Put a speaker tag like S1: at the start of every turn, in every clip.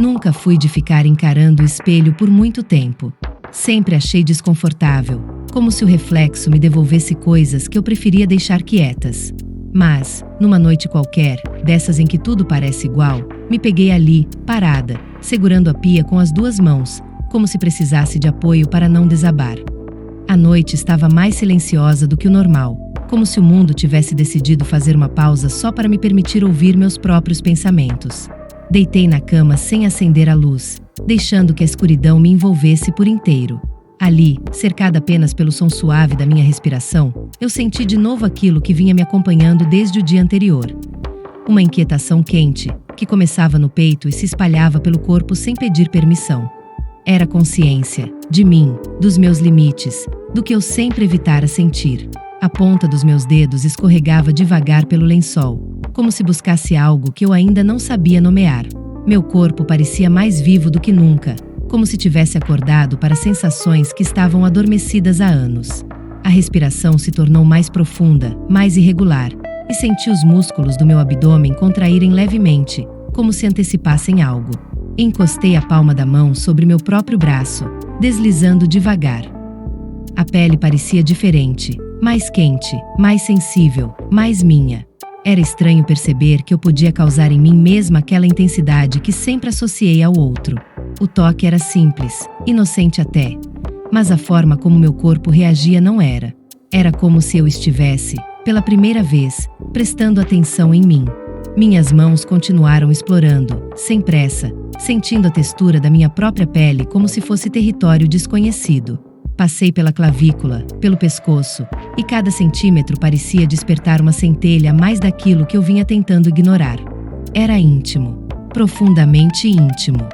S1: Nunca fui de ficar encarando o espelho por muito tempo. Sempre achei desconfortável, como se o reflexo me devolvesse coisas que eu preferia deixar quietas. Mas, numa noite qualquer, dessas em que tudo parece igual, me peguei ali, parada, segurando a pia com as 2 mãos, como se precisasse de apoio para não desabar. A noite estava mais silenciosa do que o normal, como se o mundo tivesse decidido fazer uma pausa só para me permitir ouvir meus próprios pensamentos. Deitei na cama sem acender a luz, deixando que a escuridão me envolvesse por inteiro. Ali, cercada apenas pelo som suave da minha respiração, eu senti de novo aquilo que vinha me acompanhando desde o dia anterior. Uma inquietação quente, que começava no peito e se espalhava pelo corpo sem pedir permissão. Era consciência, de mim, dos meus limites, do que eu sempre evitara sentir. A ponta dos meus dedos escorregava devagar pelo lençol, como se buscasse algo que eu ainda não sabia nomear. Meu corpo parecia mais vivo do que nunca, como se tivesse acordado para sensações que estavam adormecidas há anos. A respiração se tornou mais profunda, mais irregular, e senti os músculos do meu abdômen contraírem levemente, como se antecipassem algo. Encostei a palma da mão sobre meu próprio braço, deslizando devagar. A pele parecia diferente, mais quente, mais sensível, mais minha. Era estranho perceber que eu podia causar em mim mesma aquela intensidade que sempre associei ao outro. O toque era simples, inocente até, mas a forma como meu corpo reagia não era. Era como se eu estivesse, pela primeira vez, prestando atenção em mim. Minhas mãos continuaram explorando, sem pressa, sentindo a textura da minha própria pele como se fosse território desconhecido. Passei pela clavícula, pelo pescoço, e cada centímetro parecia despertar uma centelha a mais daquilo que eu vinha tentando ignorar. Era íntimo, profundamente íntimo.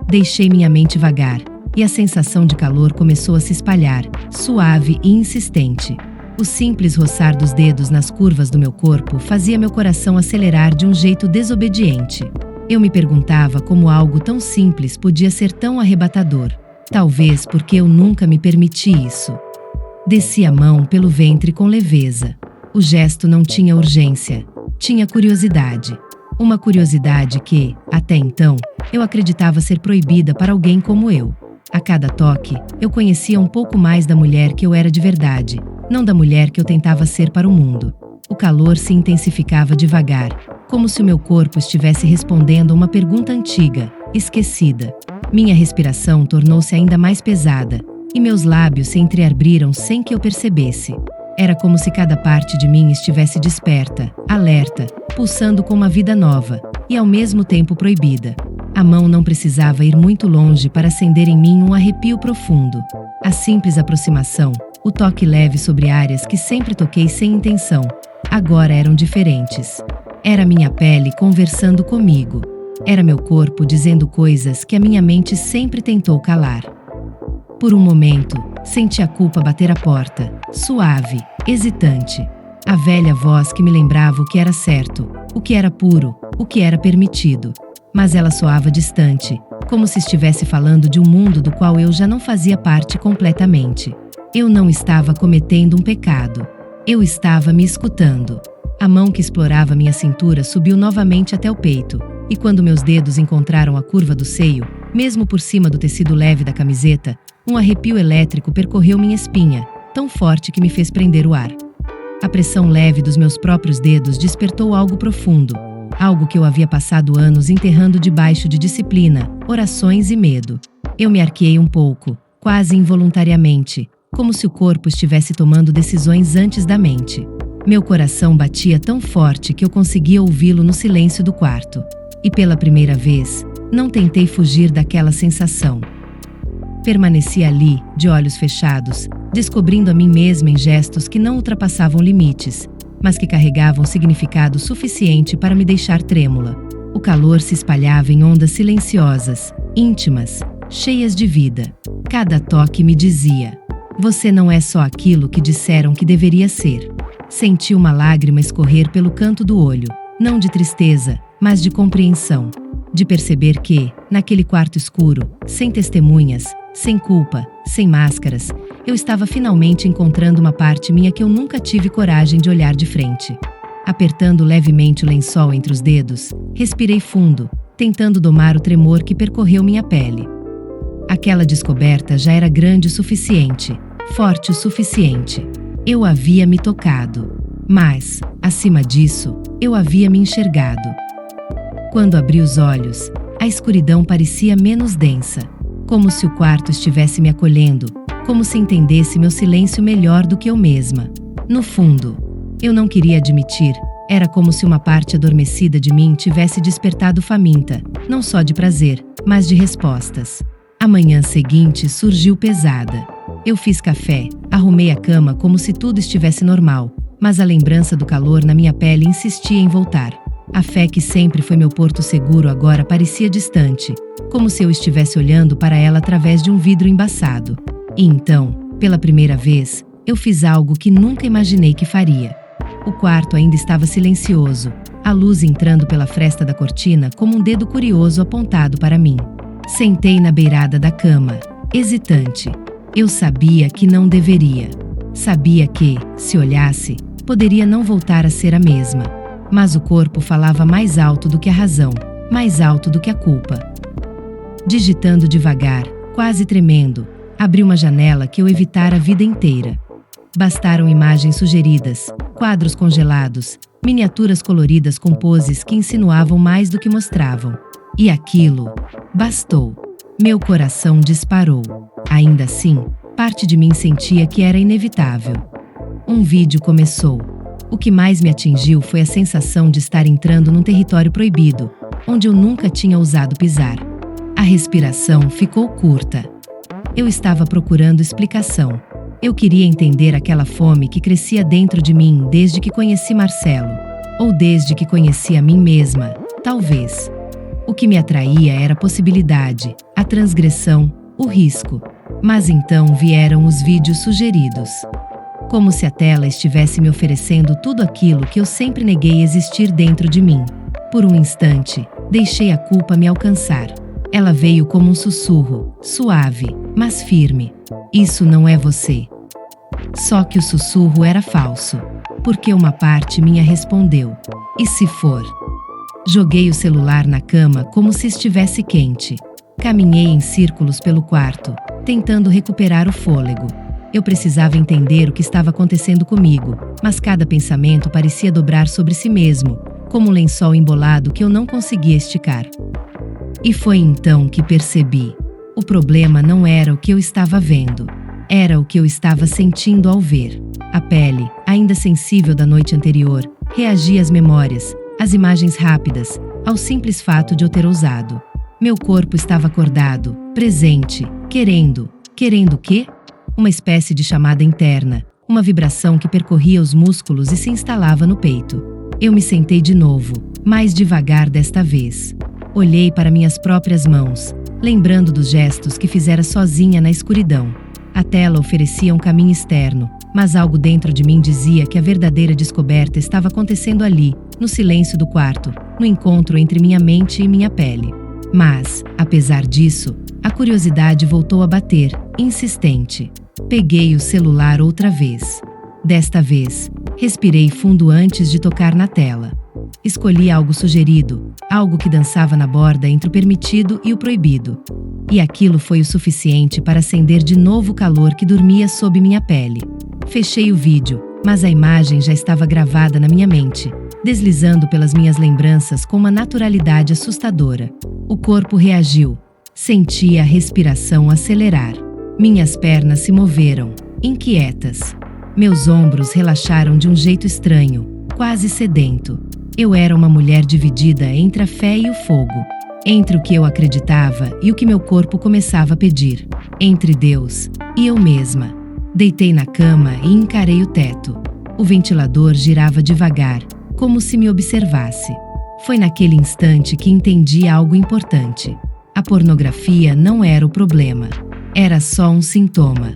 S1: Deixei minha mente vagar, e a sensação de calor começou a se espalhar, suave e insistente. O simples roçar dos dedos nas curvas do meu corpo fazia meu coração acelerar de um jeito desobediente. Eu me perguntava como algo tão simples podia ser tão arrebatador. Talvez porque eu nunca me permiti isso. Desci a mão pelo ventre com leveza. O gesto não tinha urgência, tinha curiosidade. Uma curiosidade que, até então, eu acreditava ser proibida para alguém como eu. A cada toque, eu conhecia um pouco mais da mulher que eu era de verdade, não da mulher que eu tentava ser para o mundo. O calor se intensificava devagar, como se o meu corpo estivesse respondendo a uma pergunta antiga, esquecida. Minha respiração tornou-se ainda mais pesada, e meus lábios se entreabriram sem que eu percebesse. Era como se cada parte de mim estivesse desperta, alerta, pulsando com uma vida nova, e ao mesmo tempo proibida. A mão não precisava ir muito longe para acender em mim um arrepio profundo. A simples aproximação, o toque leve sobre áreas que sempre toquei sem intenção, agora eram diferentes. Era minha pele conversando comigo. Era meu corpo dizendo coisas que a minha mente sempre tentou calar. Por um momento, senti a culpa bater à porta, suave, hesitante. A velha voz que me lembrava o que era certo, o que era puro, o que era permitido. Mas ela soava distante, como se estivesse falando de um mundo do qual eu já não fazia parte completamente. Eu não estava cometendo um pecado. Eu estava me escutando. A mão que explorava minha cintura subiu novamente até o peito, e quando meus dedos encontraram a curva do seio, mesmo por cima do tecido leve da camiseta, um arrepio elétrico percorreu minha espinha, tão forte que me fez prender o ar. A pressão leve dos meus próprios dedos despertou algo profundo, algo que eu havia passado anos enterrando debaixo de disciplina, orações e medo. Eu me arqueei um pouco, quase involuntariamente, como se o corpo estivesse tomando decisões antes da mente. Meu coração batia tão forte que eu conseguia ouvi-lo no silêncio do quarto. E pela primeira vez, não tentei fugir daquela sensação. Permaneci ali, de olhos fechados, descobrindo a mim mesma em gestos que não ultrapassavam limites, mas que carregavam significado suficiente para me deixar trêmula. O calor se espalhava em ondas silenciosas, íntimas, cheias de vida. Cada toque me dizia: você não é só aquilo que disseram que deveria ser. Senti uma lágrima escorrer pelo canto do olho, não de tristeza, mas de compreensão. De perceber que, naquele quarto escuro, sem testemunhas, sem culpa, sem máscaras, eu estava finalmente encontrando uma parte minha que eu nunca tive coragem de olhar de frente. Apertando levemente o lençol entre os dedos, respirei fundo, tentando domar o tremor que percorreu minha pele. Aquela descoberta já era grande o suficiente, forte o suficiente. Eu havia me tocado. Mas, acima disso, eu havia me enxergado. Quando abri os olhos, a escuridão parecia menos densa, como se o quarto estivesse me acolhendo, como se entendesse meu silêncio melhor do que eu mesma. No fundo, eu não queria admitir, era como se uma parte adormecida de mim tivesse despertado faminta, não só de prazer, mas de respostas. A manhã seguinte surgiu pesada. Eu fiz café, arrumei a cama como se tudo estivesse normal, mas a lembrança do calor na minha pele insistia em voltar. A fé que sempre foi meu porto seguro agora parecia distante, como se eu estivesse olhando para ela através de um vidro embaçado. E então, pela primeira vez, eu fiz algo que nunca imaginei que faria. O quarto ainda estava silencioso, a luz entrando pela fresta da cortina como um dedo curioso apontado para mim. Sentei na beirada da cama, hesitante. Eu sabia que não deveria. Sabia que, se olhasse, poderia não voltar a ser a mesma. Mas o corpo falava mais alto do que a razão, mais alto do que a culpa. Digitando devagar, quase tremendo, abri uma janela que eu evitara a vida inteira. Bastaram imagens sugeridas, quadros congelados, miniaturas coloridas com poses que insinuavam mais do que mostravam. E aquilo bastou. Meu coração disparou. Ainda assim, parte de mim sentia que era inevitável. Um vídeo começou. O que mais me atingiu foi a sensação de estar entrando num território proibido, onde eu nunca tinha ousado pisar. A respiração ficou curta. Eu estava procurando explicação. Eu queria entender aquela fome que crescia dentro de mim desde que conheci Marcelo, ou desde que conheci a mim mesma, talvez. O que me atraía era a possibilidade, a transgressão, o risco. Mas então vieram os vídeos sugeridos. Como se a tela estivesse me oferecendo tudo aquilo que eu sempre neguei existir dentro de mim. Por um instante, deixei a culpa me alcançar. Ela veio como um sussurro, suave, mas firme. Isso não é você. Só que o sussurro era falso, porque uma parte minha respondeu: e se for? Joguei o celular na cama como se estivesse quente. Caminhei em círculos pelo quarto, tentando recuperar o fôlego. Eu precisava entender o que estava acontecendo comigo, mas cada pensamento parecia dobrar sobre si mesmo, como um lençol embolado que eu não conseguia esticar. E foi então que percebi. O problema não era o que eu estava vendo, era o que eu estava sentindo ao ver. A pele, ainda sensível da noite anterior, reagia às memórias, às imagens rápidas, ao simples fato de eu ter ousado. Meu corpo estava acordado, presente, querendo o quê? Uma espécie de chamada interna, uma vibração que percorria os músculos e se instalava no peito. Eu me sentei de novo, mais devagar desta vez. Olhei para minhas próprias mãos, lembrando dos gestos que fizera sozinha na escuridão. A tela oferecia um caminho externo, mas algo dentro de mim dizia que a verdadeira descoberta estava acontecendo ali, no silêncio do quarto, no encontro entre minha mente e minha pele. Mas, apesar disso, a curiosidade voltou a bater, insistente. Peguei o celular outra vez. Desta vez, respirei fundo antes de tocar na tela. Escolhi algo sugerido, algo que dançava na borda entre o permitido e o proibido. E aquilo foi o suficiente para acender de novo o calor que dormia sob minha pele. Fechei o vídeo, mas a imagem já estava gravada na minha mente, deslizando pelas minhas lembranças com uma naturalidade assustadora. O corpo reagiu. Senti a respiração acelerar. Minhas pernas se moveram, inquietas. Meus ombros relaxaram de um jeito estranho, quase sedento. Eu era uma mulher dividida entre a fé e o fogo. Entre o que eu acreditava e o que meu corpo começava a pedir. Entre Deus e eu mesma. Deitei na cama e encarei o teto. O ventilador girava devagar, como se me observasse. Foi naquele instante que entendi algo importante. A pornografia não era o problema. Era só um sintoma.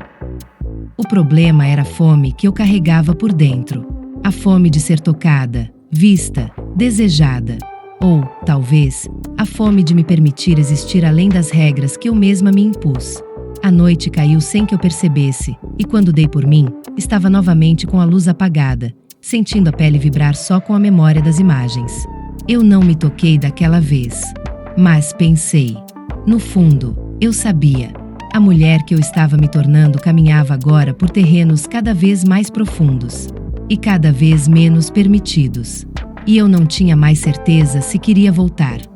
S1: O problema era a fome que eu carregava por dentro. A fome de ser tocada, vista, desejada. Ou, talvez, a fome de me permitir existir além das regras que eu mesma me impus. A noite caiu sem que eu percebesse, e quando dei por mim, estava novamente com a luz apagada, sentindo a pele vibrar só com a memória das imagens. Eu não me toquei daquela vez. Mas pensei. No fundo, eu sabia. A mulher que eu estava me tornando caminhava agora por terrenos cada vez mais profundos e cada vez menos permitidos. E eu não tinha mais certeza se queria voltar.